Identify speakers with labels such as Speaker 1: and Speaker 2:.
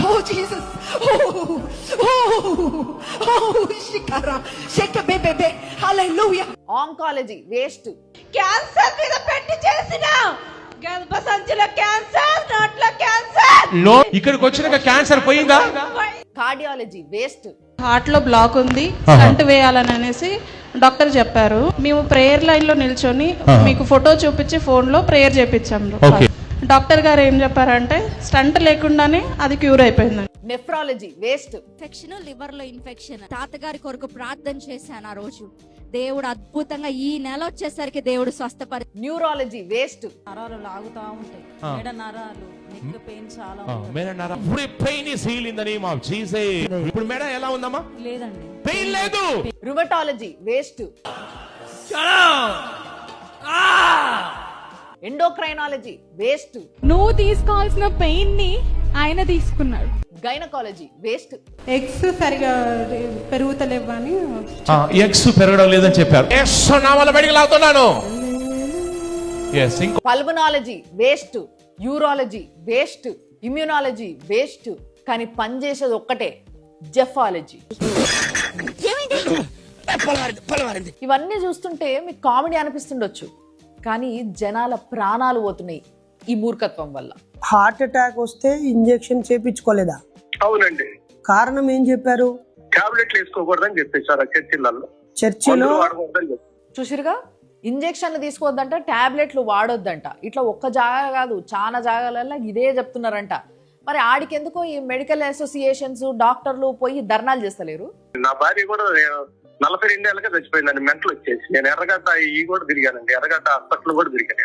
Speaker 1: Oh Jesus. Shikara. Shake baby. Hallelujah.
Speaker 2: Oncology waste.
Speaker 1: Cancer మీద పెట్టి చేసిన గర్భసంచిలో క్యాన్సర్, నాట్లో క్యాన్సర్.
Speaker 3: ఇక్కడికి వచ్చినాక క్యాన్సర్ పోయిందా?
Speaker 2: Cardiology waste.
Speaker 4: హార్ట్ లో బ్లాక్ ఉంది, స్టంట్ వేయాలని అనేసి డాక్టర్ చెప్పారు. మేము ప్రేయర్ లైన్ లో నిల్చొని మీకు ఫోటో చూపించి ఫోన్ లో ప్రేయర్ చేపించాము. డాక్టర్ గారు ఏం చెప్పారంటే స్టంట్ లేకుండానే అది క్యూర్ అయిపోయిందండి.
Speaker 2: Nephrology waste.
Speaker 5: ఇన్ఫెక్షన్, లివర్ లో ఇన్ఫెక్షన్. తాతగారి కొరకు ప్రార్థన చేశాను ఆ రోజు. దేవుడు అద్భుతంగా ఈ నెల వచ్చేసరికి దేవుడు స్వస్థపరి.
Speaker 2: Neurology waste.
Speaker 6: నరాలు లాగుతా ఉంటాయి, మెడ నరాలు, నెక్ పెయిన్ చాలా
Speaker 3: pain is heal in the name of Jesus. ఇప్పుడు మేడం ఎలా ఉందమ్మా?
Speaker 6: లేదండి,
Speaker 3: పెయిన్ లేదు.
Speaker 2: Rheumatology waste. Endocrinology waste.
Speaker 7: నువ్వు తీసుకోవాల్సిన పెయిన్ ని ఆయన తీసుకున్నాడు.
Speaker 2: Gynaecology waste.
Speaker 4: ఎగ్స్ సరిగా పెరుగుతలేవని
Speaker 3: ఎగ్స్ పెరగడం లేదని చెప్పారు. నా వల్ల బయటికి లాగుతున్నాను.
Speaker 2: Pulmonology waste. Urology waste. Immunology waste. కానీ పనిచేసేది ఒక్కటే, జెఫాలజీ. ఇవన్నీ చూస్తుంటే మీకు కామెడీ అనిపిస్తుండొచ్చు, కానీ జనాల ప్రాణాలు పోతున్నాయి ఈ మూర్ఖత్వం వల్ల.
Speaker 8: హార్ట్ అటాక్ వస్తే ఇంజెక్షన్ చేపించుకోలేదా?
Speaker 9: అవునండి.
Speaker 8: కారణం ఏం చెప్పారు?
Speaker 9: టాబ్లెట్లు వేసుకోకూడదని చెప్పేశారు
Speaker 8: చర్చిలో.
Speaker 2: చూసిరుగా, ఇంజెక్షన్లు తీసుకోవద్దంట, టాబ్లెట్లు వాడొద్దంట. ఇట్లా ఒక్క జాగా కాదు, చాలా జాగాలలో ఇదే చెప్తున్నారంట. మరి ఆడికెందుకో ఈ మెడికల్ అసోసియేషన్స్, డాక్టర్లు పోయి ధర్నాలు చేస్తలేరు?
Speaker 9: నా భార్య కూడా 42 ఏళ్ళగా చచ్చిపోయిందండి, మెంటలు వచ్చేసి. నేను ఎర్రగడ్డ కూడా తిరిగానండి, ఎర్రగడ్డ హాస్పిటల్ కూడా తిరిగాను.